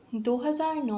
2009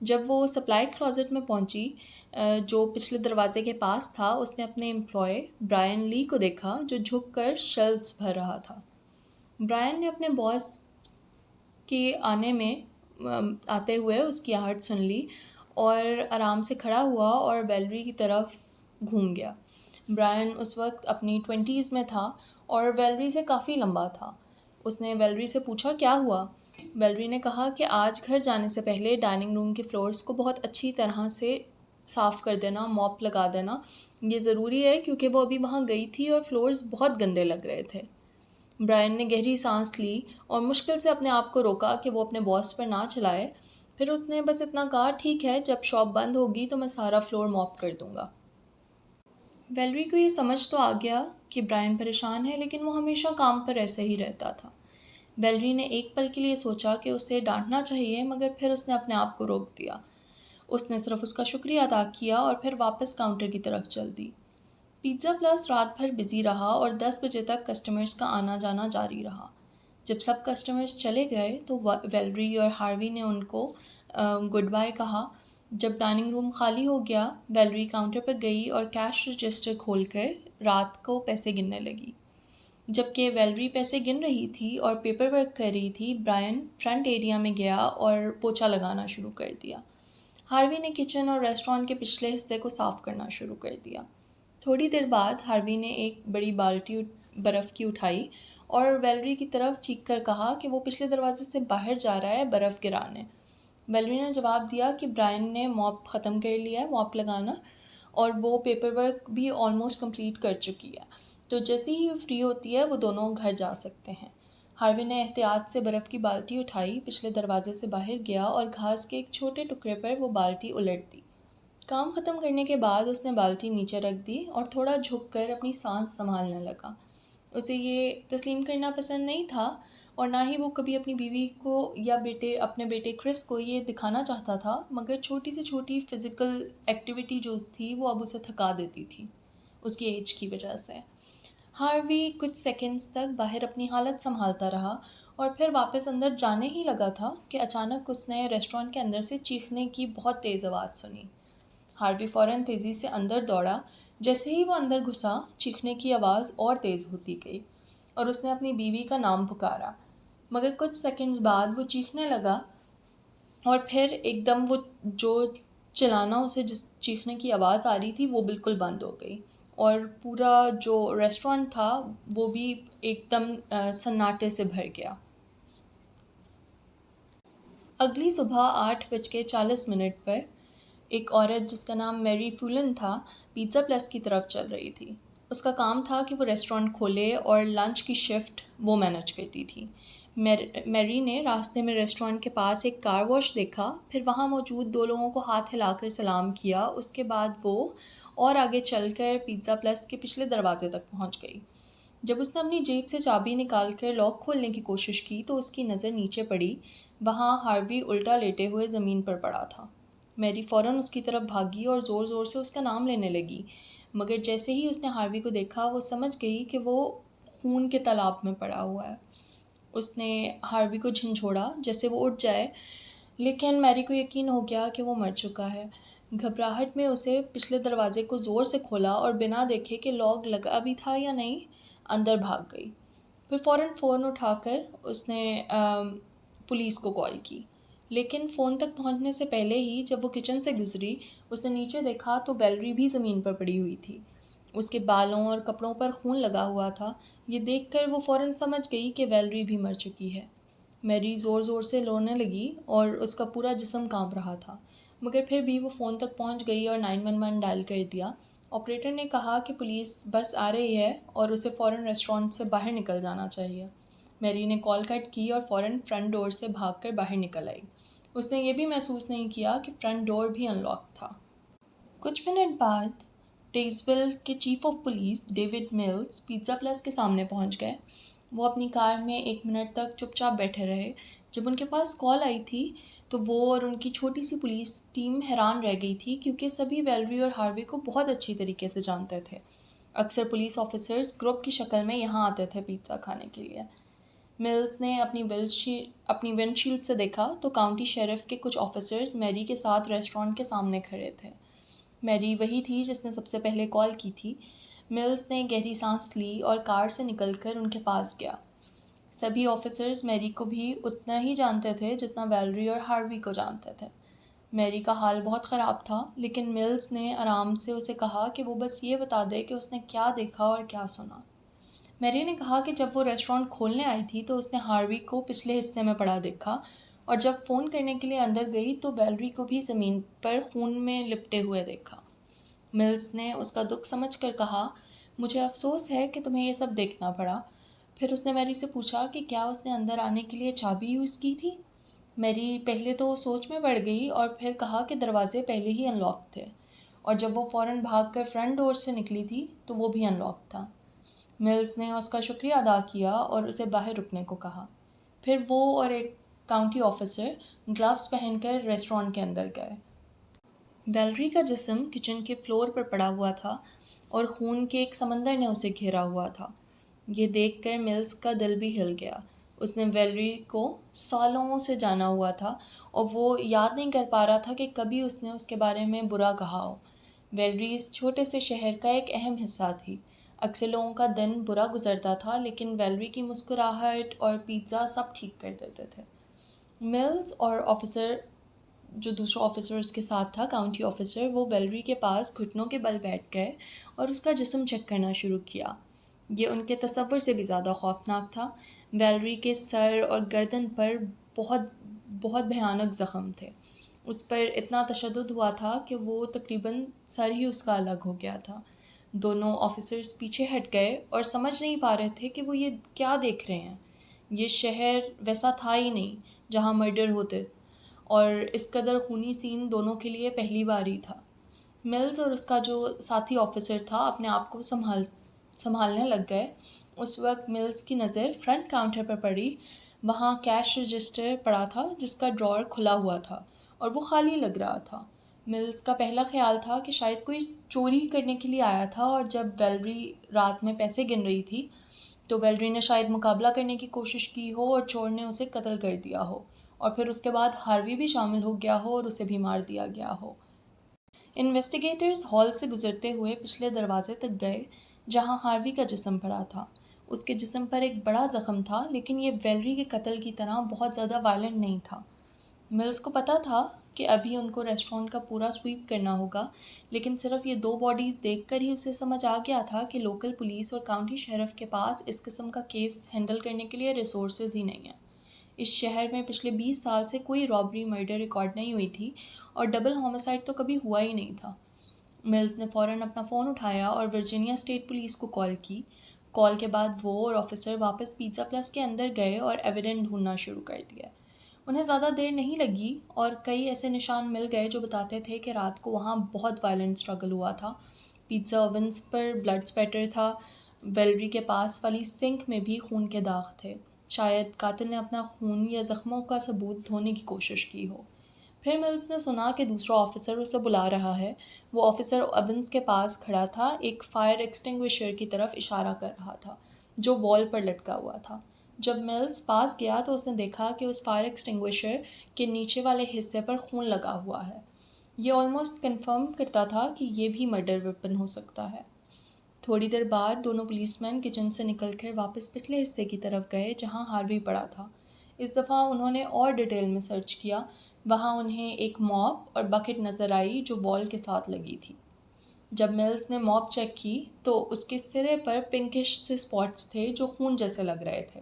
جب وہ supply closet میں پہنچی جو پچھلے دروازے کے پاس تھا، اس نے اپنے امپلائی برائن لی کو دیکھا جو جھک کر شیلفز بھر رہا تھا۔ برائن نے اپنے باس کے آتے ہوئے اس کی آہٹ سن لی اور آرام سے کھڑا ہوا اور ویلری کی طرف گھوم گیا۔ برائن اس وقت اپنی 20s میں تھا اور ویلری سے کافی لمبا تھا۔ اس نے ویلری سے پوچھا کیا ہوا؟ ویلری نے کہا کہ آج گھر جانے سے پہلے ڈائننگ روم کے فلورز کو بہت اچھی طرح سے صاف کر دینا، موپ لگا دینا، یہ ضروری ہے کیونکہ وہ ابھی وہاں گئی تھی اور فلورز بہت گندے لگ رہے تھے۔ برائن نے گہری سانس لی اور مشکل سے اپنے آپ کو روکا کہ وہ اپنے باس پر نہ چلائے۔ پھر اس نے بس اتنا کہا، ٹھیک ہے، جب شاپ بند ہوگی تو میں سارا فلور موپ کر دوں گا۔ ویلری کو یہ سمجھ تو آ گیا کہ برائن پریشان ہے، لیکن وہ ہمیشہ کام پر ایسے ہی رہتا تھا۔ ویلری نے ایک پل کے لیے سوچا کہ اسے ڈانٹنا چاہیے، مگر پھر اس نے اپنے آپ کو روک دیا۔ اس نے صرف اس کا شکریہ ادا کیا اور پھر واپس کاؤنٹر کی طرف چل دی۔ پیزا پلس رات بھر بزی رہا اور 10 بجے تک کسٹمرز کا آنا جانا جاری رہا۔ جب سب کسٹمرز چلے گئے تو ویلری اور ہاروی نے ان کو گڈ بائی کہا۔ جب ڈائننگ روم خالی ہو گیا، ویلری کاؤنٹر پر گئی اور کیش رجسٹر کھول کر رات کو پیسے گننے لگی۔ جبکہ ویلری پیسے گن رہی تھی اور پیپر ورک کر رہی تھی، برائن فرنٹ ایریا میں گیا اور پوچھا لگانا شروع کر دیا۔ ہاروی نے کچن اور ریسٹورانٹ کے پچھلے حصے کو صاف کرنا شروع کر دیا۔ تھوڑی دیر بعد ہاروی نے ایک بڑی بالٹی برف کی اٹھائی اور ویلری کی طرف چیخ کر کہا کہ وہ پچھلے دروازے سے باہر جا رہا ہے برف گرانے۔ ویلری نے جواب دیا کہ برائن نے موپ ختم کر لیا ہے، موپ لگانا، اور وہ پیپر ورک بھی آلموسٹ کمپلیٹ کر چکی ہے، تو جیسے ہی وہ فری ہوتی ہے وہ دونوں گھر جا سکتے ہیں۔ ہاروی نے احتیاط سے برف کی بالٹی اٹھائی، پچھلے دروازے سے باہر گیا اور گھاس کے ایک چھوٹے ٹکڑے پر وہ بالٹی الٹ دی۔ کام ختم کرنے کے بعد اس نے بالٹی نیچے رکھ دی اور تھوڑا جھک کر اپنی سانس سنبھالنے لگا۔ اسے یہ تسلیم کرنا پسند نہیں تھا اور نہ ہی وہ کبھی اپنی بیوی کو یا اپنے بیٹے کرس کو یہ دکھانا چاہتا تھا، مگر چھوٹی سے چھوٹی فزیکل ایکٹیویٹی جو تھی وہ اب اسے تھکا دیتی تھی اس کی ایج کی وجہ سے۔ ہاروی کچھ سیکنڈز تک باہر اپنی حالت سنبھالتا رہا اور پھر واپس اندر جانے ہی لگا تھا کہ اچانک اس نے ریسٹورانٹ کے اندر سے چیخنے کی بہت تیز آواز سنی۔ ہاروی فوراً تیزی سے اندر دوڑا۔ جیسے ہی وہ اندر گھسا، چیخنے کی آواز اور تیز ہوتی گئی اور اس نے اپنی بیوی کا نام پکارا، مگر کچھ سیکنڈز بعد وہ چیخنے لگا اور پھر ایک دم وہ جو چلانا اسے جس چیخنے کی آواز آ رہی تھی وہ بالکل بند ہو گئی اور پورا جو ریسٹورانٹ تھا وہ بھی ایک دم سناٹے سے بھر گیا۔ اگلی صبح 8:40 پر ایک عورت جس کا نام میری فولن تھا پیزا پلس کی طرف چل رہی تھی۔ اس کا کام تھا کہ وہ ریسٹورانٹ کھولے اور لنچ کی شفٹ وہ مینج کرتی تھی۔ میری نے راستے میں ریسٹورانٹ کے پاس ایک کار واش دیکھا، پھر وہاں موجود 2 لوگوں کو ہاتھ ہلا کر سلام کیا۔ اس کے بعد وہ اور آگے چل کر پیزا پلس کے پچھلے دروازے تک پہنچ گئی۔ جب اس نے اپنی جیب سے چابی نکال کر لاک کھولنے کی کوشش کی تو اس کی نظر نیچے پڑی۔ وہاں ہاروی الٹا لیٹے ہوئے زمین پر پڑا تھا۔ میری فوراً اس کی طرف بھاگی اور زور زور سے اس کا نام لینے لگی، مگر جیسے ہی اس نے ہاروی کو دیکھا وہ سمجھ گئی کہ وہ خون کے تالاب میں پڑا ہوا ہے۔ اس نے ہاروی کو جھنجھوڑا جیسے وہ اٹھ جائے، لیکن میری کو یقین ہو گیا کہ وہ مر چکا ہے۔ گھبراہٹ میں اسے پچھلے دروازے کو زور سے کھولا اور بنا دیکھے کہ لاک لگا بھی تھا یا نہیں اندر بھاگ گئی۔ پھر فوراً فون اٹھا کر اس نے پولیس کو کال کی، لیکن فون تک پہنچنے سے پہلے ہی جب وہ کچن سے گزری اس نے نیچے دیکھا تو ویلری بھی زمین پر پڑی ہوئی تھی۔ اس کے بالوں اور کپڑوں پر خون لگا ہوا تھا۔ یہ دیکھ کر وہ فوراً سمجھ گئی کہ ویلری بھی مر چکی ہے۔ میری زور زور سے رونے لگی اور اس کا پورا جسم کانپ رہا تھا، مگر پھر بھی وہ فون تک پہنچ گئی اور 911 ڈائل کر دیا۔ آپریٹر نے کہا کہ پولیس بس آ رہی ہے اور اسے فوراً ریسٹورانٹ سے باہر نکل جانا چاہیے۔ میری نے کال کٹ کی اور فوراً فرنٹ ڈور سے بھاگ کر باہر نکل آئی۔ اس نے یہ بھی محسوس نہیں کیا کہ فرنٹ ڈور بھی ان لاک تھا۔ کچھ منٹ بعد ڈیزویل کے chief of police David mills pizza plus کے سامنے پہنچ گئے۔ وہ اپنی کار میں 1 منٹ تک چپ چاپ بیٹھے رہے۔ جب ان کے پاس کال آئی تھی تو وہ اور ان کی چھوٹی سی پولیس ٹیم حیران رہ گئی تھی، کیونکہ سبھی ویلری اور ہاروی کو بہت اچھی طریقے سے جانتے تھے۔ اکثر پولیس آفیسرز گروپ کی شکل میں یہاں آتے تھے پیزا کھانے کے لیے۔ ملز نے اپنی ونڈ شیلڈ سے دیکھا تو کاؤنٹی شیرف کے کچھ آفیسرز میری کے ساتھ ریسٹورانٹ کے سامنے کھڑے تھے۔ میری وہی تھی جس نے سب سے پہلے کال کی تھی۔ ملز نے گہری سانس لی اور کار سے نکل کر ان کے پاس گیا۔ سبھی آفیسرز میری کو بھی اتنا ہی جانتے تھے جتنا ویلری اور ہاروی کو جانتے تھے۔ میری کا حال بہت خراب تھا، لیکن ملز نے آرام سے اسے کہا کہ وہ بس یہ بتا دے کہ اس نے کیا دیکھا اور کیا سنا۔ میری نے کہا کہ جب وہ ریسٹورانٹ کھولنے آئی تھی تو اس نے ہاروی کو پچھلے حصے میں پڑا دیکھا، اور جب فون کرنے کے لیے اندر گئی تو ویلری کو بھی زمین پر خون میں لپٹے ہوئے دیکھا۔ ملز نے اس کا دکھ سمجھ کر کہا، مجھے افسوس ہے کہ تمہیں یہ سب دیکھنا پڑا۔ پھر اس نے میری سے پوچھا کہ کیا اس نے اندر آنے کے لیے چابی یوز کی تھی۔ میری پہلے تو سوچ میں پڑ گئی اور پھر کہا کہ دروازے پہلے ہی ان لاک تھے، اور جب وہ فوراً بھاگ کر فرنٹ ڈور سے نکلی تھی تو وہ بھی ان لاک تھا۔ ملز نے اس کا شکریہ ادا کیا اور اسے باہر رکنے کو کہا۔ پھر وہ اور ایک کاؤنٹی آفیسر گلوز پہن کر ریسٹورانٹ کے اندر گئے۔ ویلری کا جسم کچن کے فلور پر پڑا ہوا تھا اور خون کے ایک سمندر نے اسے گھیرا ہوا تھا۔ یہ دیکھ کر ملز کا دل بھی ہل گیا۔ اس نے ویلری کو سالوں سے جانا ہوا تھا اور وہ یاد نہیں کر پا رہا تھا کہ کبھی اس نے اس کے بارے میں برا کہا ہو۔ ویلری اس چھوٹے سے شہر کا ایک اہم حصہ تھی۔ اکثر لوگوں کا دن برا گزرتا تھا، لیکن ویلری کی مسکراہٹ اور پیزا سب ٹھیک کر دیتے تھے۔ ملز اور آفیسر جو دوسرا آفیسر اس کے ساتھ تھا، کاؤنٹی آفیسر، وہ ویلری کے پاس گھٹنوں کے بل بیٹھ گئے اور اس کا جسم چیک کرنا شروع کیا۔ یہ ان کے تصور سے بھی زیادہ خوفناک تھا۔ ویلری کے سر اور گردن پر بہت بہت بھیانک زخم تھے۔ اس پر اتنا تشدد ہوا تھا کہ وہ تقریباً سر ہی اس کا الگ ہو گیا تھا۔ دونوں آفیسرز پیچھے ہٹ گئے اور سمجھ نہیں پا رہے تھے کہ وہ یہ کیا دیکھ رہے ہیں۔ یہ شہر ویسا تھا ہی نہیں جہاں مرڈر ہوتے، اور اس قدر خونی سین دونوں کے لیے پہلی بار ہی تھا۔ ملز اور اس کا جو ساتھی آفیسر تھا اپنے آپ کو سنبھالنے لگ گئے۔ اس وقت ملز کی نظر فرنٹ کاؤنٹر پر پڑی۔ وہاں کیش رجسٹر پڑا تھا جس کا ڈراور کھلا ہوا تھا اور وہ خالی لگ رہا تھا۔ ملز کا پہلا خیال تھا کہ شاید کوئی چوری کرنے کے لیے آیا تھا، اور جب ویلری رات میں پیسے گن رہی تھی تو ویلری نے شاید مقابلہ کرنے کی کوشش کی ہو اور چور نے اسے قتل کر دیا ہو، اور پھر اس کے بعد ہاروی بھی شامل ہو گیا ہو اور اسے بھی مار دیا گیا ہو۔ انویسٹیگیٹرز ہال سے گزرتے ہوئے پچھلے دروازے تک گئے جہاں ہاروی کا جسم پڑا تھا۔ اس کے جسم پر ایک بڑا زخم تھا، لیکن یہ ویلری کے قتل کی طرح بہت زیادہ وائلنٹ نہیں تھا۔ ملز کو پتہ تھا کہ ابھی ان کو ریسٹورانٹ کا پورا سویپ کرنا ہوگا، لیکن صرف یہ 2 باڈیز دیکھ کر ہی اسے سمجھ آ گیا تھا کہ لوکل پولیس اور کاؤنٹی شیرف کے پاس اس قسم کا کیس ہینڈل کرنے کے لیے ریسورسز ہی نہیں ہیں۔ اس شہر میں پچھلے 20 سال سے کوئی رابری مرڈر ریکارڈ نہیں ہوئی تھی، اور ڈبل ہومسائیڈ تو کبھی ہوا ہی نہیں تھا۔ ملز نے فوراً اپنا فون اٹھایا اور ورجینیا اسٹیٹ پولیس کو کال کی۔ کال کے بعد وہ اور آفیسر واپس پیزا پلس کے اندر گئے اور ایویڈنٹ ڈھونڈنا شروع کر دیا۔ انہیں زیادہ دیر نہیں لگی اور کئی ایسے نشان مل گئے جو بتاتے تھے کہ رات کو وہاں بہت وائلنٹ اسٹرگل ہوا تھا۔ پیزا اوونز پر بلڈ اسپیٹر تھا۔ ویلری کے پاس والی سنک میں بھی خون کے داغ تھے۔ شاید قاتل نے اپنا خون یا زخموں کا ثبوت دھونے کی کوشش کی ہو۔ پھر ملز نے سنا کہ دوسرا آفیسر اسے بلا رہا ہے۔ وہ آفیسر اوونز کے پاس کھڑا تھا، ایک فائر ایکسٹنگوشر کی طرف اشارہ کر رہا تھا جو وال پر لٹکا ہوا تھا۔ جب ملز پاس گیا تو اس نے دیکھا کہ اس فائر ایکسٹنگوشر کے نیچے والے حصے پر خون لگا ہوا ہے۔ یہ آلموسٹ کنفرم کرتا تھا کہ یہ بھی مرڈر ویپن ہو سکتا ہے۔ تھوڑی دیر بعد دونوں پولیس مین کچن سے نکل کر واپس پچھلے حصے کی طرف گئے جہاں ہاروی پڑا تھا۔ اس دفعہ انہوں نے اور ڈیٹیل میں سرچ کیا۔ وہاں انہیں ایک موپ اور بکٹ نظر آئی جو وال کے ساتھ لگی تھی۔ جب ملز نے موپ چیک کی تو اس کے سرے پر پنکش سے اسپاٹس تھے جو خون جیسے لگ رہے تھے۔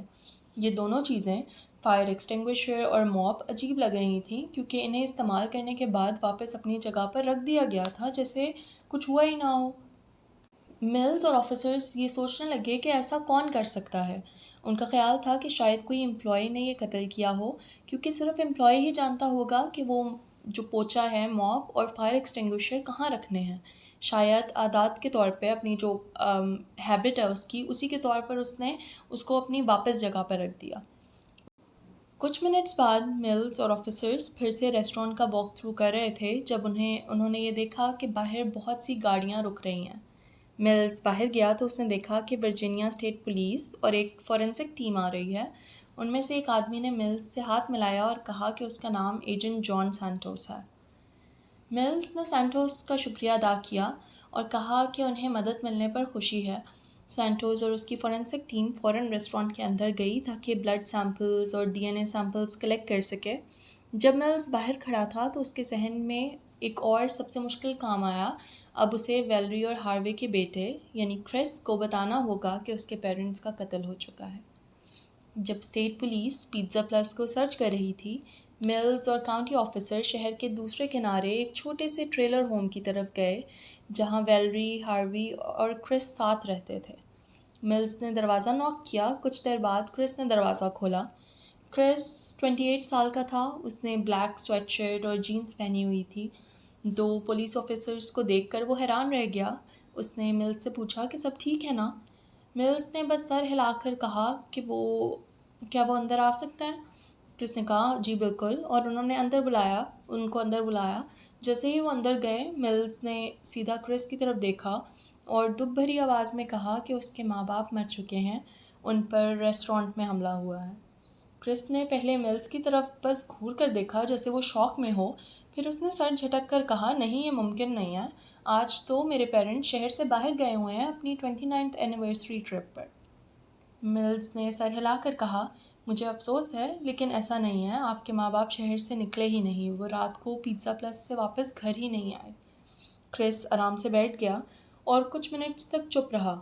یہ دونوں چیزیں، فائر ایکسٹنگوشر اور موپ، عجیب لگ رہی تھیں کیونکہ انہیں استعمال کرنے کے بعد واپس اپنی جگہ پر رکھ دیا گیا تھا جیسے کچھ ہوا ہی نہ ہو۔ ملز اور آفیسرز یہ سوچنے لگے کہ ایسا کون کر سکتا ہے۔ ان کا خیال تھا کہ شاید کوئی امپلائی نے یہ قتل کیا ہو، کیونکہ صرف امپلائی ہی جانتا ہوگا کہ وہ جو پوچا ہے، موپ اور فائر ایکسٹنگوشر کہاں رکھنے ہیں۔ شاید عادات کے طور پہ اپنی جو ہیبٹ ہے اس کی، اسی کے طور پر اس نے اس کو اپنی واپس جگہ پر رکھ دیا۔ کچھ منٹس بعد ملز اور آفیسرز پھر سے ریسٹورانٹ کا واک تھرو کر رہے تھے جب انہوں نے یہ دیکھا کہ باہر بہت سی گاڑیاں رک رہی ہیں۔ ملز باہر گیا تو اس نے دیکھا کہ ورجینیا اسٹیٹ پولیس اور ایک فورینسک ٹیم آ رہی ہے۔ ان میں سے ایک آدمی نے ملز سے ہاتھ ملایا اور کہا کہ اس کا نام ایجنٹ جان سینٹوس ہے۔ ملز نے سینٹوس کا شکریہ ادا کیا اور کہا کہ انہیں مدد ملنے پر خوشی ہے۔ سینٹوس اور اس کی فورینسک ٹیم فوراً ریسٹورانٹ کے اندر گئی تاکہ بلڈ سیمپلز اور ڈی این اے سیمپلز کلیکٹ کر سکے۔ جب ملز باہر کھڑا تھا تو اس کے ذہن میں ایک اور سب سے مشکل کام آیا۔ اب اسے ویلری اور ہاروے کے بیٹے یعنی کرس کو بتانا ہوگا کہ اس کے پیرنٹس کا قتل ہو چکا ہے۔ جب اسٹیٹ پولیس پیزا پلس کو سرچ کر رہی تھی، ملز اور کاؤنٹی آفیسر شہر کے دوسرے کنارے ایک چھوٹے سے ٹریلر ہوم کی طرف گئے جہاں ویلری، ہاروی اور کرس ساتھ رہتے تھے۔ ملز نے دروازہ ناک کیا۔ کچھ دیر بعد کرس نے دروازہ کھولا۔ کرس 28 سال کا تھا۔ اس نے بلیک سویٹ شرٹ اور جینز پہنی ہوئی تھی۔ دو پولیس آفیسرز کو دیکھ کر وہ حیران رہ گیا۔ اس نے ملز سے پوچھا کہ سب ٹھیک ہے نا؟ ملز نے بس سر ہلا کر کہا کہ کیا وہ اندر آ سکتا ہے؟ کرس نے کہا جی بالکل، اور انہوں نے ان کو اندر بلایا۔ جیسے ہی وہ اندر گئے، ملز نے سیدھا کرس کی طرف دیکھا اور دکھ بھری آواز میں کہا کہ اس کے ماں باپ مر چکے ہیں، ان پر ریسٹورانٹ میں حملہ ہوا ہے۔ کرس نے پہلے ملز کی طرف بس گھور کر دیکھا جیسے وہ شوق میں ہو، پھر اس نے سر جھٹک کر کہا نہیں، یہ ممکن نہیں ہے، آج تو میرے پیرنٹ شہر سے باہر گئے ہوئے ہیں اپنی 29th اینیورسری ٹرپ پر۔ ملز نے سر ہلا کر کہا مجھے افسوس ہے لیکن ایسا نہیں ہے، آپ کے ماں باپ شہر سے نکلے ہی نہیں، وہ رات کو پیزا پلس سے واپس گھر ہی نہیں آئے۔ کرس آرام سے بیٹھ گیا اور کچھ منٹس تک چپ رہا،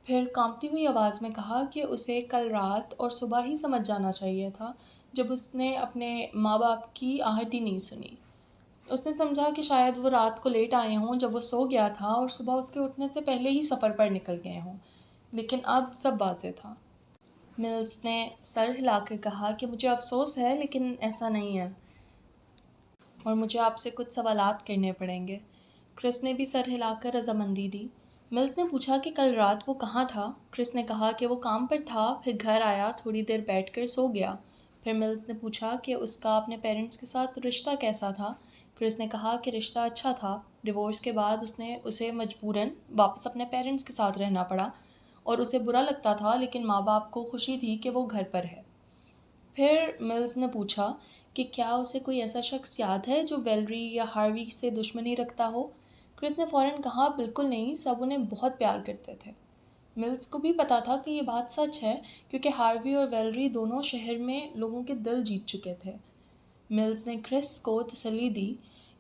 پھر کانپتی ہوئی آواز میں کہا کہ اسے کل رات اور صبح ہی سمجھ جانا چاہیے تھا جب اس نے اپنے ماں باپ کی آہٹ ہی نہیں سنی۔ اس نے سمجھا کہ شاید وہ رات کو لیٹ آئے ہوں جب وہ سو گیا تھا اور صبح اس کے اٹھنے سے پہلے ہی سفر پر نکل گئے ہوں، لیکن اب سب واضح تھا۔ ملز نے سر ہلا کر کہا کہ مجھے افسوس ہے لیکن ایسا نہیں ہے اور مجھے آپ سے کچھ سوالات کرنے پڑیں گے۔ کرس نے بھی سر ہلا کر رضامندی دی۔ ملز نے پوچھا کہ کل رات وہ کہاں تھا؟ کرس نے کہا کہ وہ کام پر تھا، پھر گھر آیا، تھوڑی دیر بیٹھ کر سو گیا۔ پھر ملز نے پوچھا کہ اس کا اپنے پیرنٹس کے ساتھ رشتہ کیسا تھا؟ کرس نے کہا کہ رشتہ اچھا تھا۔ ڈیورس کے بعد اسے مجبوراً واپس اپنے پیرنٹس کے ساتھ رہنا پڑا اور اسے برا لگتا تھا لیکن ماں باپ کو خوشی تھی کہ وہ گھر پر ہے۔ پھر ملز نے پوچھا کہ کیا اسے کوئی ایسا شخص یاد ہے جو ویلری یا ہاروی سے دشمنی رکھتا ہو؟ کرس نے فوراً کہا بالکل نہیں، سب انہیں بہت پیار کرتے تھے۔ ملز کو بھی پتا تھا کہ یہ بات سچ ہے کیونکہ ہاروی اور ویلری دونوں شہر میں لوگوں کے دل جیت چکے تھے۔ ملز نے کرس کو تسلی دی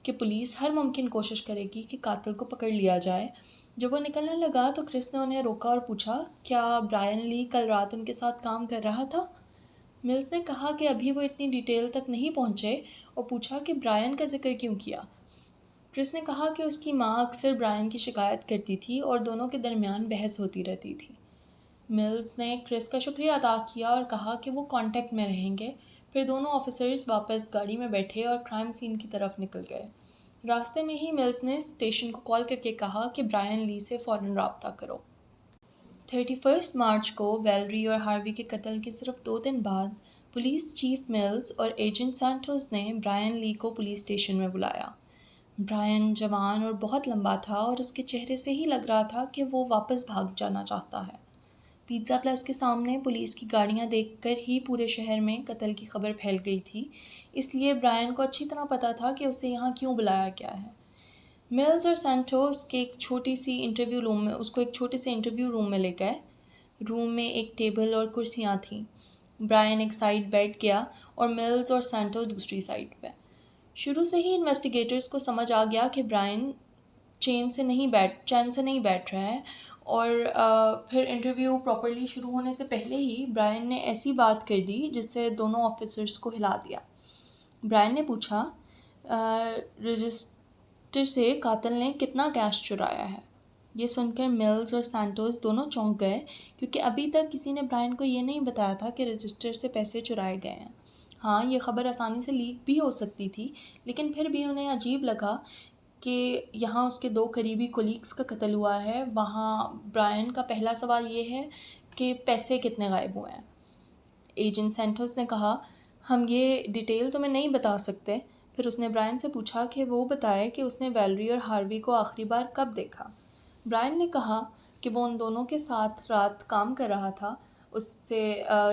کہ پولیس ہر ممکن کوشش کرے گی کہ قاتل کو پکڑ لیا جائے۔ جب وہ نکلنے لگا تو کرس نے انہیں روکا اور پوچھا کیا برائن لی کل رات ان کے ساتھ کام کر رہا تھا؟ ملز نے کہا کہ ابھی وہ اتنی ڈیٹیل تک نہیں پہنچے اور پوچھا کہ برائن کا ذکر کیوں کیا؟ کرس نے کہا کہ اس کی ماں اکثر برائن کی شکایت کرتی تھی اور دونوں کے درمیان بحث ہوتی رہتی تھی۔ ملز نے کرس کا شکریہ ادا کیا اور کہا کہ وہ کانٹیکٹ میں رہیں گے۔ پھر دونوں آفیسرز واپس گاڑی میں بیٹھے اور کرائم سین کی طرف نکل گئے۔ راستے میں ہی ملز نے اسٹیشن کو کال کر کے کہا کہ برائن لی سے فوراً رابطہ کرو۔ 31 مارچ کو ویلری اور ہاروی کے قتل کے صرف 2 دن بعد پولیس چیف ملز اور ایجنٹ سینٹوس نے برائن لی کو پولیس اسٹیشن میں بلایا۔ برائن جوان اور بہت لمبا تھا اور اس کے چہرے سے ہی لگ رہا تھا کہ وہ واپس بھاگ جانا چاہتا ہے۔ پیزا پلس کے سامنے پولیس کی گاڑیاں دیکھ کر ہی پورے شہر میں قتل کی خبر پھیل گئی تھی، اس لیے برائن کو اچھی طرح پتہ تھا کہ اسے یہاں کیوں بلایا گیا ہے۔ ملز اور سینٹوس کے ایک چھوٹے سے انٹرویو روم میں لے گئے۔ روم میں ایک ٹیبل اور کرسیاں تھیں۔ برائن ایک سائڈ بیٹھ گیا اور ملز اور سینٹوس دوسری سائڈ پہ۔ شروع سے ہی انویسٹیگیٹرز کو سمجھ آ گیا کہ برائن چین سے نہیں بیٹھ رہا ہے اور پھر انٹرویو پراپرلی شروع ہونے سے پہلے ہی برائن نے ایسی بات کر دی جس سے دونوں آفیسرز کو ہلا دیا۔ برائن نے پوچھا رجسٹر سے قاتل نے کتنا کیش چرایا ہے؟ یہ سن کر ملز اور سینٹوس دونوں چونک گئے کیونکہ ابھی تک کسی نے برائن کو یہ نہیں بتایا تھا کہ رجسٹر سے پیسے چرائے گئے ہیں۔ ہاں، یہ خبر آسانی سے لیک بھی ہو سکتی تھی لیکن پھر بھی انہیں عجیب لگا کہ یہاں اس کے 2 قریبی کولیگز کا قتل ہوا ہے، وہاں برائن کا پہلا سوال یہ ہے کہ پیسے کتنے غائب ہوئے ہیں۔ ایجنٹ سینٹوس نے کہا ہم یہ ڈیٹیل تمہیں نہیں بتا سکتے۔ پھر اس نے برائن سے پوچھا کہ وہ بتائے کہ اس نے ویلری اور ہاروی کو آخری بار کب دیکھا۔ برائن نے کہا کہ وہ ان دونوں کے ساتھ رات کام کر رہا تھا۔ اس سے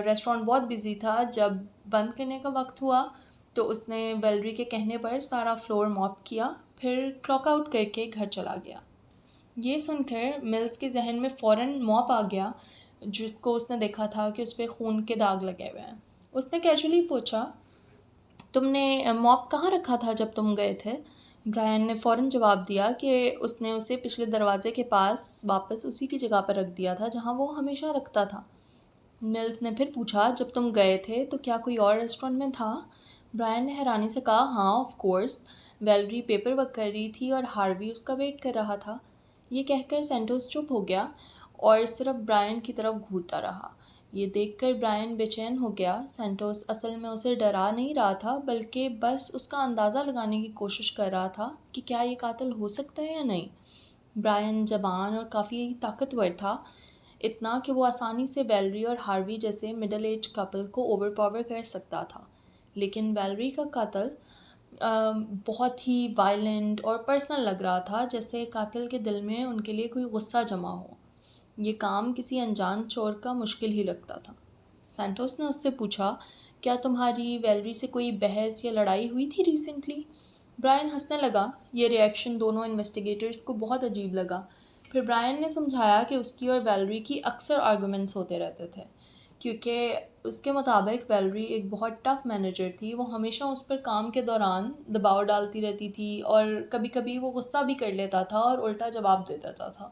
ریسٹورانٹ بہت بزی تھا. جب بند کرنے کا وقت ہوا تو اس نے ویلری کے کہنے پر سارا فلور موپ کیا، پھر کلاک آؤٹ کر کے گھر چلا گیا. یہ سن کر ملز کے ذہن میں فوراً موپ آ گیا جس کو اس نے دیکھا تھا کہ اس پہ خون کے داغ لگے ہوئے ہیں. اس نے کیجولی پوچھا، تم نے موپ کہاں رکھا تھا جب تم گئے تھے؟ برائن نے فوراً جواب دیا کہ اس نے اسے پچھلے دروازے کے پاس واپس اسی کی جگہ پر رکھ دیا تھا جہاں وہ ہمیشہ رکھتا تھا. ملز نے پھر پوچھا، جب تم گئے تھے تو کیا کوئی اور ریسٹورنٹ میں تھا؟ برائن نے حیرانی سے کہا، ہاں of course. Valerie paper work کر رہی تھی اور ہاروی اس کا ویٹ کر رہا تھا. یہ کہہ کر سینٹوس چپ ہو گیا اور صرف برائن کی طرف گھورتا رہا. یہ دیکھ کر برائن بے چین ہو گیا. سینٹوس اصل میں اسے ڈرا نہیں رہا تھا بلکہ بس اس کا اندازہ لگانے کی کوشش کر رہا تھا کہ کیا یہ قاتل ہو سکتا ہے یا نہیں. برائن جوان اور کافی طاقتور تھا، اتنا کہ وہ آسانی سے ویلری اور ہاروی جیسے مڈل ایج کپل کو اوور پاور کر سکتا تھا. لیکن ویلری کا قاتل بہت ہی وائلنٹ اور پرسنل لگ رہا تھا، جیسے قاتل کے دل میں ان کے لیے کوئی غصہ جمع ہو. یہ کام کسی انجان چور کا مشکل ہی لگتا تھا. سینٹوس نے اس سے پوچھا، کیا تمہاری ویلری سے کوئی بحث یا لڑائی ہوئی تھی ریسنٹلی؟ برائن ہنسنے لگا. یہ ری ایکشن دونوں انویسٹیگیٹرز کو بہت عجیب لگا. پھر برائن نے سمجھایا کہ اس کی اور ویلری کی اکثر آرگومنٹس ہوتے رہتے تھے، کیونکہ اس کے مطابق ویلری ایک بہت ٹف مینیجر تھی. وہ ہمیشہ اس پر کام کے دوران دباؤ ڈالتی رہتی تھی اور کبھی کبھی وہ غصہ بھی کر لیتا تھا اور الٹا جواب دے دیتا تھا.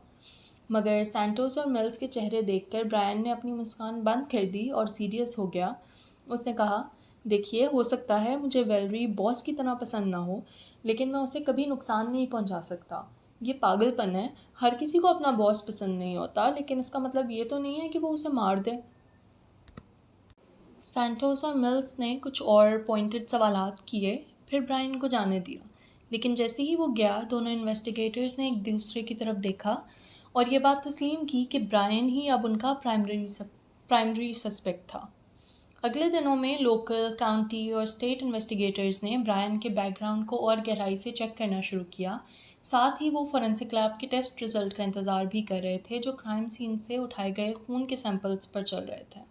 مگر سینٹوس اور ملز کے چہرے دیکھ کر برائن نے اپنی مسکان بند کر دی اور سیریس ہو گیا. اس نے کہا، دیکھیے، ہو سکتا ہے مجھے ویلری باس کی طرح پسند نہ ہو، لیکن میں اسے کبھی نقصان نہیں پہنچا سکتا. یہ پاگل پن ہے. ہر کسی کو اپنا باس پسند نہیں ہوتا، لیکن اس کا مطلب یہ تو نہیں ہے کہ وہ اسے مار دے. سینٹوس اور ملز نے کچھ اور پوائنٹڈ سوالات کیے، پھر برائن کو جانے دیا. لیکن جیسے ہی وہ گیا، دونوں انویسٹیگیٹرز نے ایک دوسرے کی طرف دیکھا اور یہ بات تسلیم کی کہ برائن ہی اب ان کا پرائمری سسپیکٹ تھا. اگلے دنوں میں لوکل، کاؤنٹی اور اسٹیٹ انویسٹیگیٹرز نے برائن کے بیک گراؤنڈ کو اور گہرائی سے چیک کرنا شروع کیا. ساتھ ہی وہ فورنسک لیب کے ٹیسٹ رزلٹ کا انتظار بھی کر رہے تھے جو کرائم سین سے اٹھائے گئے خون کے سیمپلز پر چل رہے تھے.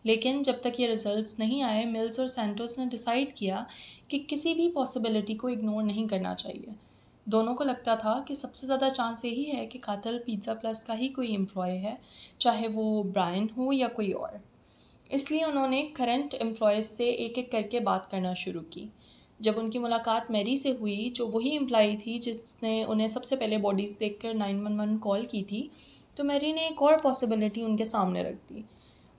لیکن جب تک یہ رزلٹس نہیں آئے، ملز اور سینٹوس نے ڈیسائیڈ کیا کہ کسی بھی پاسبلٹی کو اگنور نہیں کرنا چاہیے. دونوں کو لگتا تھا کہ سب سے زیادہ چانس یہی ہے کہ قاتل پیزا پلس کا ہی کوئی امپلائی ہے، چاہے وہ برائن ہو یا کوئی اور. اس لیے انہوں نے کرنٹ امپلائیز سے ایک ایک کر کے بات کرنا شروع کی. جب ان کی ملاقات میری سے ہوئی، جو وہی امپلائی تھی جس نے انہیں سب سے پہلے باڈیز دیکھ کر 911 کال کی تھی، تو میری نے ایک اور پاسبلٹی ان کے سامنے رکھ دی.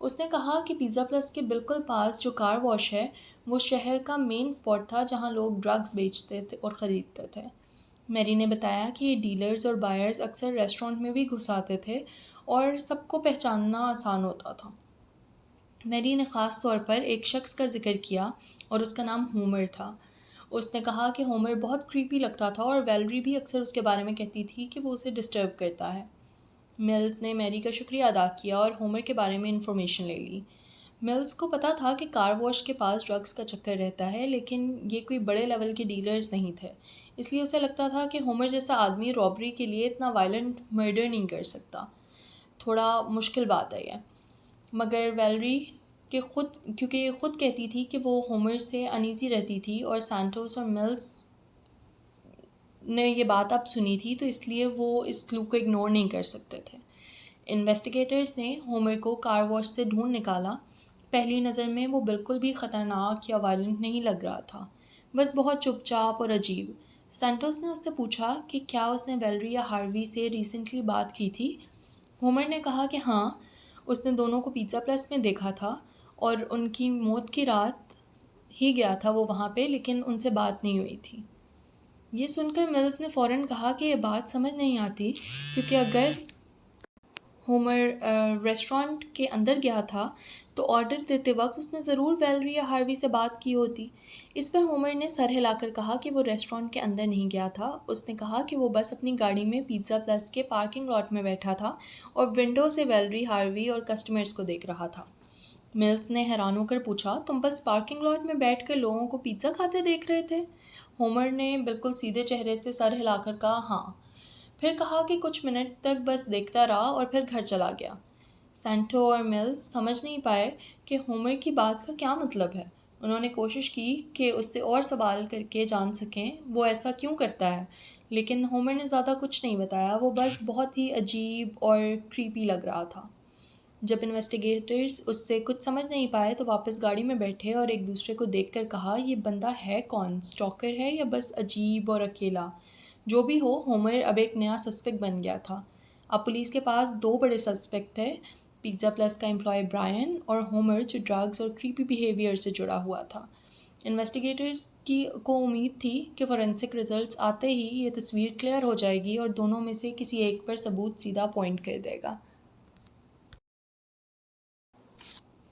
اس نے کہا کہ پیزا پلس کے بالکل پاس جو کار واش ہے، وہ شہر کا مین اسپاٹ تھا جہاں لوگ ڈرگز بیچتے تھے اور خریدتے تھے. میری نے بتایا کہ یہ ڈیلرز اور بائرز اکثر ریسٹورنٹ میں بھی گھس آتے تھے اور سب کو پہچاننا آسان ہوتا تھا. میری نے خاص طور پر ایک شخص کا ذکر کیا اور اس کا نام ہومر تھا. اس نے کہا کہ ہومر بہت کریپی لگتا تھا اور ویلری بھی اکثر اس کے بارے میں کہتی تھی کہ وہ اسے ڈسٹرب کرتا ہے. ملز نے میری کا شکریہ ادا کیا اور ہومر کے بارے میں انفارمیشن لے لی. ملز کو پتہ تھا کہ کار واش کے پاس ڈرگز کا چکر رہتا ہے، لیکن یہ کوئی بڑے لیول کے ڈیلرز نہیں تھے، اس لیے اسے لگتا تھا کہ ہومر جیسا آدمی رابری کے لیے اتنا وائلنٹ مرڈر نہیں کر سکتا. تھوڑا مشکل بات ہے یہ. مگر ویلری کیونکہ یہ خود کہتی تھی کہ وہ ہومر سے انیزی رہتی تھی اور سینٹوس اور ملز نے یہ بات اب سنی تھی، تو اس لیے وہ اس کلو کو اگنور نہیں کر سکتے تھے. انویسٹیگیٹرز نے ہومر کو کار واش سے ڈھونڈ نکالا. پہلی نظر میں وہ بالکل بھی خطرناک یا وائلنٹ نہیں لگ رہا تھا، بس بہت چپ چاپ اور عجیب. سینٹوس نے اس سے پوچھا کہ کیا اس نے ویلری یا ہاروی سے ریسنٹلی بات کی تھی؟ ہومر نے کہا کہ ہاں، اس نے دونوں کو پیزا پلس میں دیکھا تھا اور ان کی موت کی رات ہی گیا تھا وہ وہاں پہ، لیکن ان سے بات نہیں ہوئی تھی. یہ سن کر ملز نے فوراً کہا کہ یہ بات سمجھ نہیں آتی، کیونکہ اگر ہومر ریسٹورانٹ کے اندر گیا تھا تو آرڈر دیتے وقت اس نے ضرور ویلری یا ہاروی سے بات کی ہوتی. اس پر ہومر نے سر ہلا کر کہا کہ وہ ریسٹورانٹ کے اندر نہیں گیا تھا. اس نے کہا کہ وہ بس اپنی گاڑی میں پیزا پلس کے پارکنگ لاٹ میں بیٹھا تھا اور ونڈو سے ویلری، ہاروی اور کسٹمرز کو دیکھ رہا تھا. ملز نے حیران ہو کر پوچھا، تم بس پارکنگ لاٹ میں بیٹھ کر لوگوں کو پیزا کھاتے دیکھ رہے تھے؟ ہومر نے بالکل سیدھے چہرے سے سر ہلا کر کہا، ہاں. پھر کہا کہ کچھ منٹ تک بس دیکھتا رہا اور پھر گھر چلا گیا. سینٹو اور ملز سمجھ نہیں پائے کہ ہومر کی بات کا کیا مطلب ہے۔ انہوں نے کوشش کی کہ اس سے اور سوال کر کے جان سکیں وہ ایسا کیوں کرتا ہے، لیکن ہومر نے زیادہ کچھ نہیں بتایا، وہ بس بہت ہی عجیب اور کریپی لگ رہا تھا۔ جب انویسٹیگیٹرز اس سے کچھ سمجھ نہیں پائے تو واپس گاڑی میں بیٹھے اور ایک دوسرے کو دیکھ کر کہا، یہ بندہ ہے کون، سٹاکر ہے یا بس عجیب اور اکیلا؟ جو بھی ہو، ہومر اب ایک نیا سسپیکٹ بن گیا تھا۔ اب پولیس کے پاس دو بڑے سسپیکٹ تھے، پیزا پلس کا امپلائی برائن اور ہومر جو ڈرگز اور کریپی بیہیویئر سے جڑا ہوا تھا۔ انویسٹیگیٹرز کو امید تھی کہ فورینسک ریزلٹس آتے ہی یہ تصویر کلیئر ہو جائے گی اور دونوں میں سے کسی ایک پر ثبوت سیدھا پوائنٹ کر دے گا۔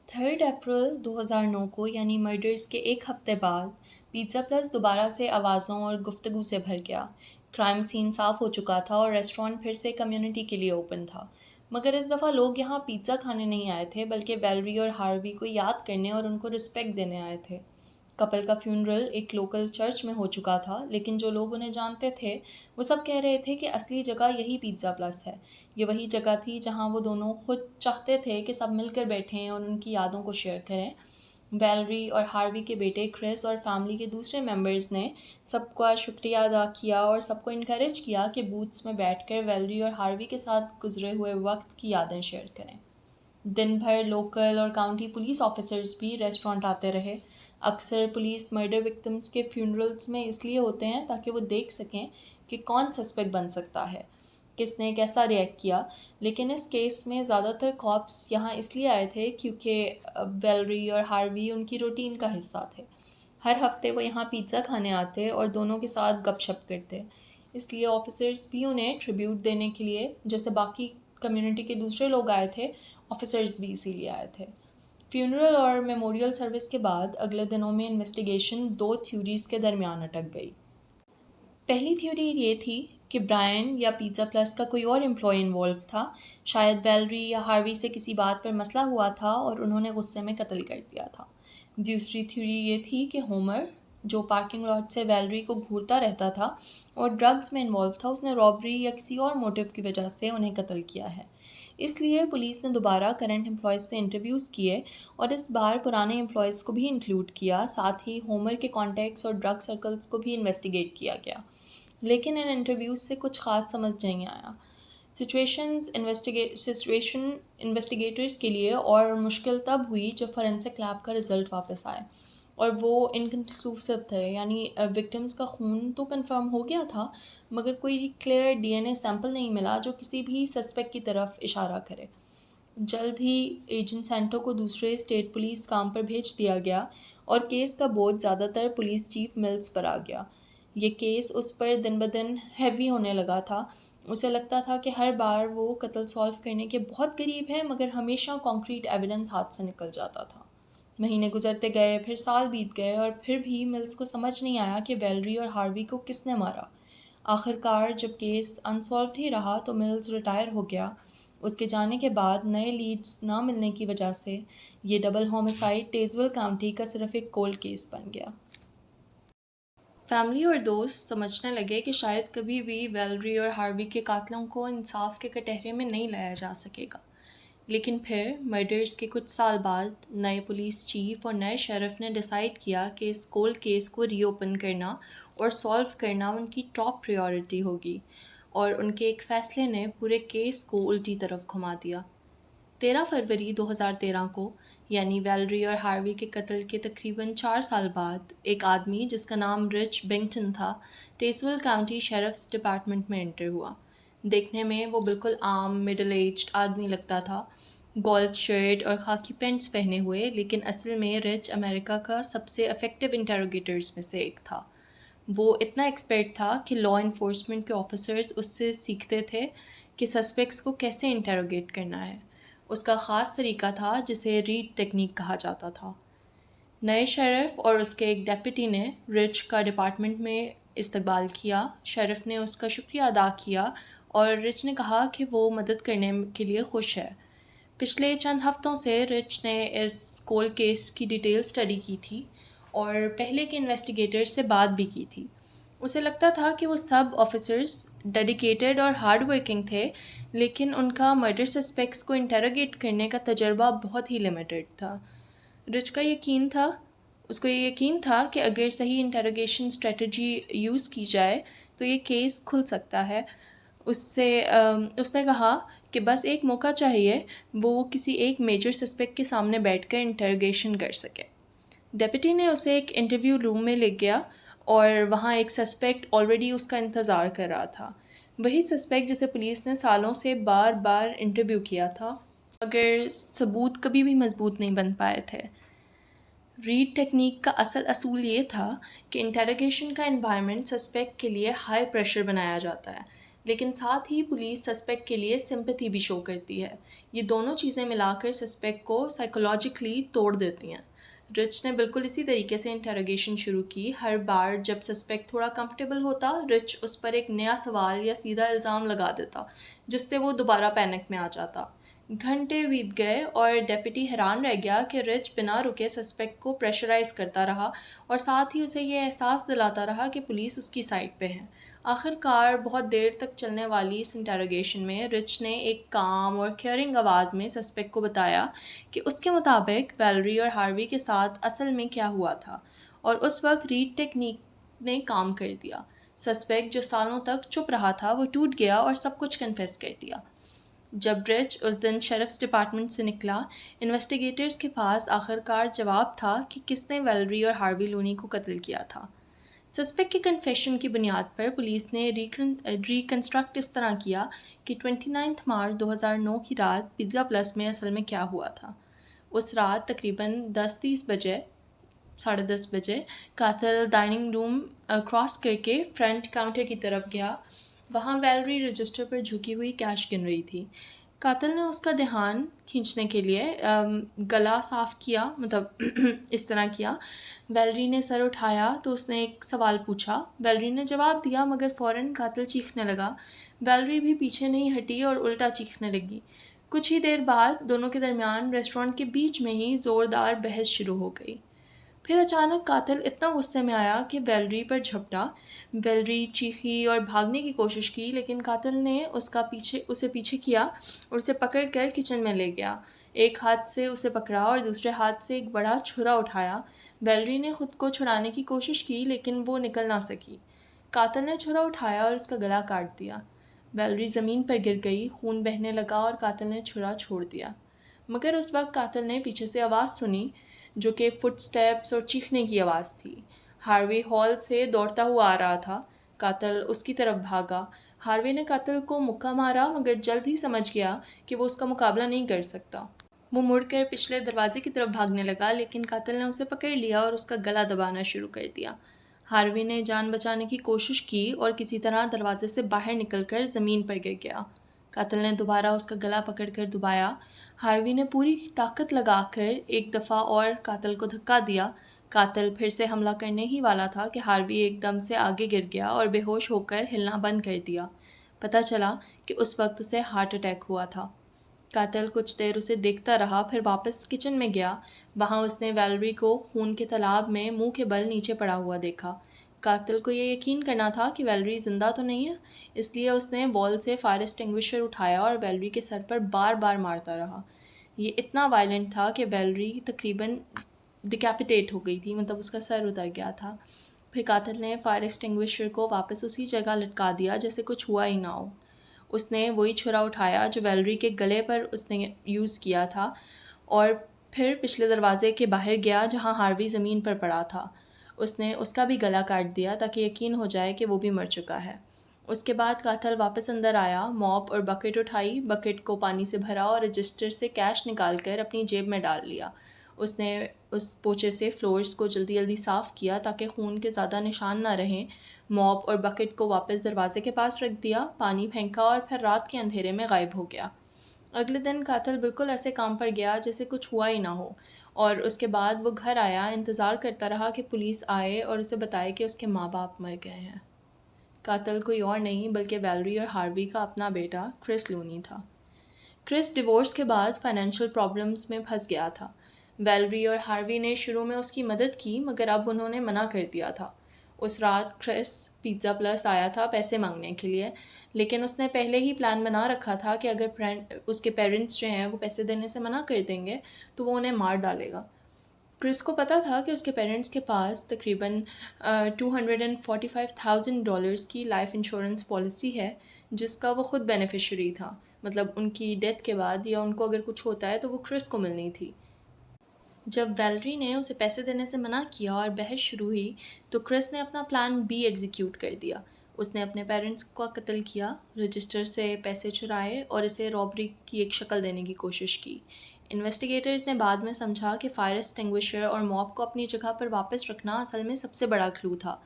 3 اپریل 2009 کو یعنی مرڈرز کے ایک ہفتے بعد پیزا پلس دوبارہ سے آوازوں اور گفتگو سے بھر گیا۔ کرائم سین صاف ہو چکا تھا اور ریسٹورانٹ پھر سے کمیونٹی کے لیے اوپن تھا، مگر اس دفعہ لوگ یہاں پیزا کھانے نہیں آئے تھے بلکہ ویلری اور ہاروی کو یاد کرنے اور ان کو رسپیکٹ دینے آئے تھے۔ کپل کا فیونرل ایک لوکل چرچ میں ہو چکا تھا، لیکن جو لوگ انہیں جانتے تھے وہ سب کہہ رہے تھے کہ اصلی جگہ یہی پیزا پلس ہے۔ یہ وہی جگہ تھی جہاں وہ دونوں خود چاہتے تھے کہ سب مل کر بیٹھیں اور ان کی یادوں کو شیئر کریں۔ ویلری اور ہاروی کے بیٹے کرس اور فیملی کے دوسرے ممبرز نے سب کا شکریہ ادا کیا اور سب کو انکریج کیا کہ بوتھس میں بیٹھ کر ویلری اور ہاروی کے ساتھ گزرے ہوئے وقت کی یادیں شیئر کریں۔ دن بھر لوکل اور کاؤنٹی پولیس آفیسرز بھی ریسٹورانٹ آتے رہے۔ اکثر پولیس مرڈر وکٹمز کے فیونرلز میں اس لیے ہوتے ہیں تاکہ وہ دیکھ سکیں کہ کون سسپیکٹ بن سکتا ہے، کس نے کیسا ریئیکٹ کیا، لیکن اس کیس میں زیادہ تر کاپس یہاں اس لیے آئے تھے کیونکہ ویلری اور ہاروی ان کی روٹین کا حصہ تھے۔ ہر ہفتے وہ یہاں پیزا کھانے آتے اور دونوں کے ساتھ گپ شپ کرتے، اس لیے آفیسرز بھی انہیں ٹریبیوٹ دینے کے لیے، جیسے باقی کمیونٹی کے دوسرے لوگ آئے تھے، آفیسرز بھی اسی لیے آئے تھے۔ فیونرل اور میموریل سروس کے بعد اگلے دنوں میں انویسٹیگیشن دو تھیوریز کے درمیان اٹک گئی۔ پہلی تھیوری یہ تھی کہ برائن یا پیزا پلس کا کوئی اور امپلائی انوالو تھا، شاید ویلری یا ہاروی سے کسی بات پر مسئلہ ہوا تھا اور انہوں نے غصے میں قتل کر دیا تھا۔ دوسری تھیوری یہ تھی کہ ہومر، جو پارکنگ لاٹ سے ویلری کو گھورتا رہتا تھا اور ڈرگز میں انوالو تھا، اس نے رابری یا کسی اور موٹیو کی وجہ سے انہیں قتل کیا ہے۔ اس لیے پولیس نے دوبارہ کرنٹ امپلائیز سے انٹرویوز کیے اور اس بار پرانے امپلائیز کو بھی انکلوڈ کیا، ساتھ ہی ہومر کے کانٹیکٹس اور ڈرگ سرکلز کو بھی انویسٹیگیٹ کیا گیا، لیکن ان انٹرویوز سے کچھ خاص سمجھ نہیں آیا۔ سچویشن انویسٹیگیٹرز کے لیے اور مشکل تب ہوئی جب فورینسک لیب کا رزلٹ واپس آئے اور وہ انکنکلوسیو تھے، یعنی وکٹمز کا خون تو کنفرم ہو گیا تھا مگر کوئی clear D N A sample نہیں ملا جو کسی بھی سسپیکٹ کی طرف اشارہ کرے۔ جلد ہی ایجنٹ سینٹو کو دوسرے اسٹیٹ پولیس کام پر بھیج دیا گیا اور کیس کا بوجھ زیادہ تر پولیس چیف ملز پر آ گیا۔ یہ کیس اس پر دن بدن ہیوی ہونے لگا تھا، اسے لگتا تھا کہ ہر بار وہ قتل سالو کرنے کے بہت قریب ہے مگر ہمیشہ کانکریٹ ایویڈنس ہاتھ سے نکل جاتا تھا۔ مہینے گزرتے گئے، پھر سال بیت گئے اور پھر بھی ملز کو سمجھ نہیں آیا کہ ویلری اور ہاروی کو کس نے مارا۔ آخرکار جب کیس انسالوڈ ہی رہا تو ملز ریٹائر ہو گیا۔ اس کے جانے کے بعد نئے لیڈز نہ ملنے کی وجہ سے یہ ڈبل ہومسائیڈ ٹیزول کاؤنٹی کا صرف ایک کولڈ کیس بن گیا۔ فیملی اور دوست سمجھنے لگے کہ شاید کبھی بھی ویلری اور ہاروی کے قاتلوں کو انصاف کے کٹہرے میں نہیں لایا جا سکے گا، لیکن پھر مرڈرز کے کچھ سال بعد نئے پولیس چیف اور نئے شیرف نے ڈیسائیڈ کیا کہ اس کولڈ کیس کو ری اوپن کرنا اور سالو کرنا ان کی ٹاپ پریورٹی ہوگی، اور ان کے ایک فیصلے نے پورے کیس کو الٹی طرف گھما دیا۔ 13 فروری 2013 کو، یعنی ویلری اور ہاروی کے قتل کے تقریباً 4 سال بعد، ایک آدمی جس کا نام رچ بنگٹن تھا، ٹیزول کاؤنٹی شیرفز ڈپارٹمنٹ میں انٹر ہوا۔ دیکھنے میں وہ بالکل عام مڈل ایجڈ آدمی لگتا تھا، گولف شرٹ اور خاکی پینٹس پہنے ہوئے، لیکن اصل میں رچ امریکہ کا سب سے افیکٹو انٹروگیٹرز میں سے ایک تھا۔ وہ اتنا ایکسپرٹ تھا کہ لا انفورسمنٹ کے آفیسرز اس سے سیکھتے تھے کہ سسپیکٹس کو کیسے انٹروگیٹ کرنا ہے۔ اس کا خاص طریقہ تھا جسے ریڈ ٹیکنیک کہا جاتا تھا۔ نئے شیرف اور اس کے ایک ڈیپٹی نے رچ کا ڈپارٹمنٹ میں استقبال کیا۔ شیرف نے اس کا شکریہ ادا کیا اور رچ نے کہا کہ وہ مدد کرنے کے لیے خوش ہے۔ پچھلے چند ہفتوں سے رچ نے اس کولڈ کیس کی ڈیٹیل اسٹڈی کی تھی اور پہلے کے انویسٹیگیٹر سے بات بھی کی تھی۔ اسے لگتا تھا کہ وہ سب آفیسرز ڈیڈیکیٹڈ اور ہارڈ ورکنگ تھے، لیکن ان کا مرڈر سسپیکٹس کو انٹیروگیٹ کرنے کا تجربہ بہت ہی لمیٹڈ تھا۔ رچ کا یقین تھا اس کو یہ یقین تھا کہ اگر صحیح انٹیروگیشن اسٹریٹجی یوز کی جائے تو یہ کیس کھل سکتا ہے۔ اس نے کہا کہ بس ایک موقع چاہیے، وہ کسی ایک میجر سسپیکٹ کے سامنے بیٹھ کر انٹیروگیشن کر سکے۔ ڈیپٹی نے اسے ایک انٹرویو روم میں لے گیا اور وہاں ایک سسپیکٹ آلریڈی اس کا انتظار کر رہا تھا، وہی سسپیکٹ جسے پولیس نے سالوں سے بار بار انٹرویو کیا تھا مگر ثبوت کبھی بھی مضبوط نہیں بن پائے تھے۔ ریڈ ٹیکنیک کا اصول یہ تھا کہ انٹیروگیشن کا انوائرمنٹ سسپیکٹ کے لیے ہائی پریشر بنایا جاتا ہے، لیکن ساتھ ہی پولیس سسپیکٹ کے لیے سمپتھی بھی شو کرتی ہے۔ یہ دونوں چیزیں ملا کر سسپیکٹ کو سائیکولوجیکلی توڑ دیتی ہیں۔ رچ نے بالکل اسی طریقے سے انٹیروگیشن شروع کی۔ ہر بار جب سسپیکٹ تھوڑا کمفرٹیبل ہوتا، رچ اس پر ایک نیا سوال یا سیدھا الزام لگا دیتا جس سے وہ دوبارہ پینک میں آ جاتا۔ گھنٹے بیت گئے اور ڈیپٹی حیران رہ گیا کہ رچ بنا رکے سسپیکٹ کو پریشرائز کرتا رہا اور ساتھ ہی اسے یہ احساس دلاتا رہا کہ پولیس اس کی سائڈ پہ ہے۔ آخر کار بہت دیر تک چلنے والی اس انٹیروگیشن میں رچ نے ایک کام اور کیئرنگ آواز میں سسپیکٹ کو بتایا کہ اس کے مطابق ویلری اور ہاروی کے ساتھ اصل میں کیا ہوا تھا، اور اس وقت ریڈ ٹیکنیک نے کام کر دیا۔ سسپیکٹ جو سالوں تک چپ رہا تھا وہ ٹوٹ گیا اور سب کچھ کنفیس کر دیا۔ جب رچ اس دن شیرفس ڈپارٹمنٹ سے نکلا، انویسٹیگیٹرز کے پاس آخر کار جواب تھا کہ کس نے ویلری اور ہاروی لونی کو قتل کیا تھا۔ سسپیکٹ کے کنفیشن کی بنیاد پر پولیس نے ریکنسٹرکٹ اس طرح کیا کہ 29 مارچ 2009 کی رات پیزا پلس میں اصل میں کیا ہوا تھا۔ اس رات تقریباً 10:30 بجے قاتل ڈائننگ روم کراس کر کے فرنٹ کاؤنٹر کی طرف گیا۔ وہاں ویلری رجسٹر پر جھکی ہوئی کیش گن رہی تھی۔ قاتل نے اس کا دھیان کھینچنے کے لیے گلا صاف کیا، اس طرح کیا۔ ویلری نے سر اٹھایا تو اس نے ایک سوال پوچھا۔ ویلری نے جواب دیا مگر فوراً قاتل چیخنے لگا۔ ویلری بھی پیچھے نہیں ہٹی اور الٹا چیخنے لگی۔ کچھ ہی دیر بعد دونوں کے درمیان ریسٹورنٹ کے بیچ میں ہی زوردار بحث شروع ہو گئی۔ پھر اچانک قاتل اتنا غصے میں آیا کہ ویلری پر جھپٹا۔ ویلری چیخی اور بھاگنے کی کوشش کی، لیکن قاتل نے اسے پیچھے کیا اور اسے پکڑ کر کچن میں لے گیا۔ ایک ہاتھ سے اسے پکڑا اور دوسرے ہاتھ سے ایک بڑا چھرا اٹھایا۔ ویلری نے خود کو چھڑانے کی کوشش کی لیکن وہ نکل نہ سکی۔ قاتل نے چھرا اٹھایا اور اس کا گلا کاٹ دیا۔ ویلری زمین پر گر گئی، خون بہنے لگا اور قاتل نے چھرا چھوڑ دیا۔ مگر اس وقت قاتل نے پیچھے سے آواز سنی جو کہ فٹ سٹیپس اور چیخنے کی آواز تھی۔ ہاروی ہال سے دوڑتا ہوا آ رہا تھا۔ قاتل اس کی طرف بھاگا۔ ہاروی نے قاتل کو مکہ مارا مگر جلد ہی سمجھ گیا کہ وہ اس کا مقابلہ نہیں کر سکتا۔ وہ مڑ کر پچھلے دروازے کی طرف بھاگنے لگا لیکن قاتل نے اسے پکڑ لیا اور اس کا گلا دبانا شروع کر دیا۔ ہاروی نے جان بچانے کی کوشش کی اور کسی طرح دروازے سے باہر نکل کر زمین پر گر گیا۔ قاتل نے دوبارہ اس کا گلا پکڑ کر دبایا۔ ہاروی نے پوری طاقت لگا کر ایک دفعہ اور قاتل کو دھکا دیا۔ قاتل پھر سے حملہ کرنے ہی والا تھا کہ ہاروی ایک دم سے آگے گر گیا اور بے ہوش ہو کر ہلنا بند کر دیا۔ پتہ چلا کہ اس وقت اسے ہارٹ اٹیک ہوا تھا۔ قاتل کچھ دیر اسے دیکھتا رہا، پھر واپس کچن میں گیا۔ وہاں اس نے ویلری کو خون کے تالاب میں منہ کے بل نیچے پڑا ہوا دیکھا۔ قاتل کو یہ یقین کرنا تھا کہ ویلری زندہ تو نہیں ہے، اس لیے اس نے وال سے فائر ایکسٹنگوشر اٹھایا اور ویلری کے سر پر بار بار مارتا رہا۔ یہ اتنا وائلنٹ تھا کہ ویلری تقریباً ڈیکیپیٹیٹ ہو گئی تھی، اس کا سر اتر گیا تھا۔ پھر قاتل نے فائر ایکسٹنگوشر کو واپس اسی جگہ لٹکا دیا جیسے کچھ ہوا ہی نہ ہو۔ اس نے وہی چھرا اٹھایا جو ویلری کے گلے پر اس نے یوز کیا تھا اور پھر پچھلے دروازے کے باہر گیا جہاں ہاروی زمین پر پڑا تھا۔ اس نے اس کا بھی گلا کاٹ دیا تاکہ یقین ہو جائے کہ وہ بھی مر چکا ہے۔ اس کے بعد قاتل واپس اندر آیا، موپ اور بکٹ اٹھائی، بکٹ کو پانی سے بھرا اور رجسٹر سے کیش نکال کر اپنی جیب میں ڈال لیا۔ اس نے اس پوچے سے فلورز کو جلدی جلدی صاف کیا تاکہ خون کے زیادہ نشان نہ رہیں۔ موپ اور بکٹ کو واپس دروازے کے پاس رکھ دیا، پانی پھینکا اور پھر رات کے اندھیرے میں غائب ہو گیا۔ اگلے دن قاتل بالکل ایسے کام پر گیا جیسے کچھ ہوا ہی نہ ہو، اور اس کے بعد وہ گھر آیا، انتظار کرتا رہا کہ پولیس آئے اور اسے بتائے کہ اس کے ماں باپ مر گئے ہیں۔ قاتل کوئی اور نہیں بلکہ ویلری اور ہاروی کا اپنا بیٹا کرس لونی تھا۔ کرس ڈیورس کے بعد فائنینشیل پرابلمز میں پھنس گیا تھا۔ ویلری اور ہاروی نے شروع میں اس کی مدد کی مگر اب انہوں نے منع کر دیا تھا۔ اس رات کرس پیزا پلس آیا تھا پیسے مانگنے کے لیے، لیکن اس نے پہلے ہی پلان بنا رکھا تھا کہ اگر اس کے پیرنٹس جو ہیں وہ پیسے دینے سے منع کر دیں گے تو وہ انہیں مار ڈالے گا۔ کرس کو پتہ تھا کہ اس کے پیرنٹس کے پاس تقریباً $245,000 کی لائف انشورنس پالیسی ہے جس کا وہ خود بینیفیشری تھا، مطلب ان کی ڈیتھ کے بعد یا ان کو اگر کچھ ہوتا ہے تو وہ کرس کو ملنی تھی۔ جب ویلری نے اسے پیسے دینے سے منع کیا اور بحث شروع ہوئی تو کرس نے اپنا پلان بی ایگزیکیوٹ کر دیا۔ اس نے اپنے پیرنٹس کا قتل کیا، رجسٹر سے پیسے چرائے اور اسے رابری کی ایک شکل دینے کی کوشش کی۔ انویسٹیگیٹرز نے بعد میں سمجھا کہ فائر ایکسٹنگوشر اور موپ کو اپنی جگہ پر واپس رکھنا اصل میں سب سے بڑا کلو تھا۔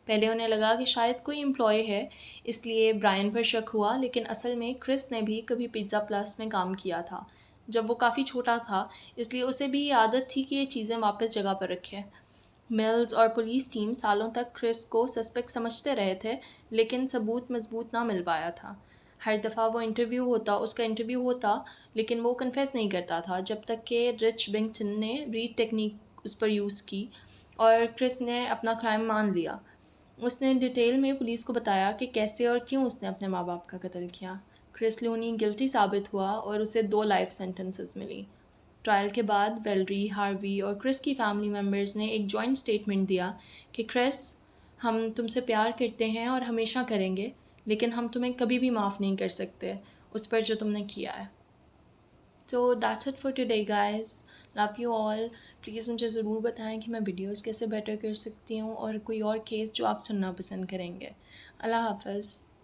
پہلے انہیں لگا کہ شاید کوئی امپلائی ہے، اس لیے برائن پر شک ہوا، لیکن اصل میں کرس نے بھی کبھی پیزا پلس میں کام کیا تھا جب وہ کافی چھوٹا تھا، اس لیے اسے بھی یہ عادت تھی کہ یہ چیزیں واپس جگہ پر رکھے۔ ملز اور پولیس ٹیم سالوں تک کرس کو سسپیکٹ سمجھتے رہے تھے، لیکن ثبوت مضبوط نہ مل پایا تھا۔ ہر دفعہ اس کا انٹرویو ہوتا لیکن وہ کنفیس نہیں کرتا تھا جب تک کہ رچ بنگٹن نے ریڈ ٹیکنیک اس پر یوز کی اور کرس نے اپنا کرائم مان لیا۔ اس نے ڈیٹیل میں پولیس کو بتایا کہ کیسے اور کیوں اس نے اپنے ماں باپ کا قتل کیا۔ کرس لونی گلٹی ثابت ہوا اور اسے 2 لائف سینٹنسز ملی۔ ٹرائل کے بعد ویلری، ہاروی اور کرس کی فیملی ممبرز نے ایک جوائنٹ سٹیٹمنٹ دیا کہ کرس، ہم تم سے پیار کرتے ہیں اور ہمیشہ کریں گے، لیکن ہم تمہیں کبھی بھی معاف نہیں کر سکتے اس پر جو تم نے کیا ہے۔ تو that's it for today guys, love you all. Please مجھے ضرور بتائیں کہ میں ویڈیوز کیسے بیٹر کر سکتی ہوں اور کوئی اور کیس جو آپ سننا پسند کریں گے۔ اللہ حافظ۔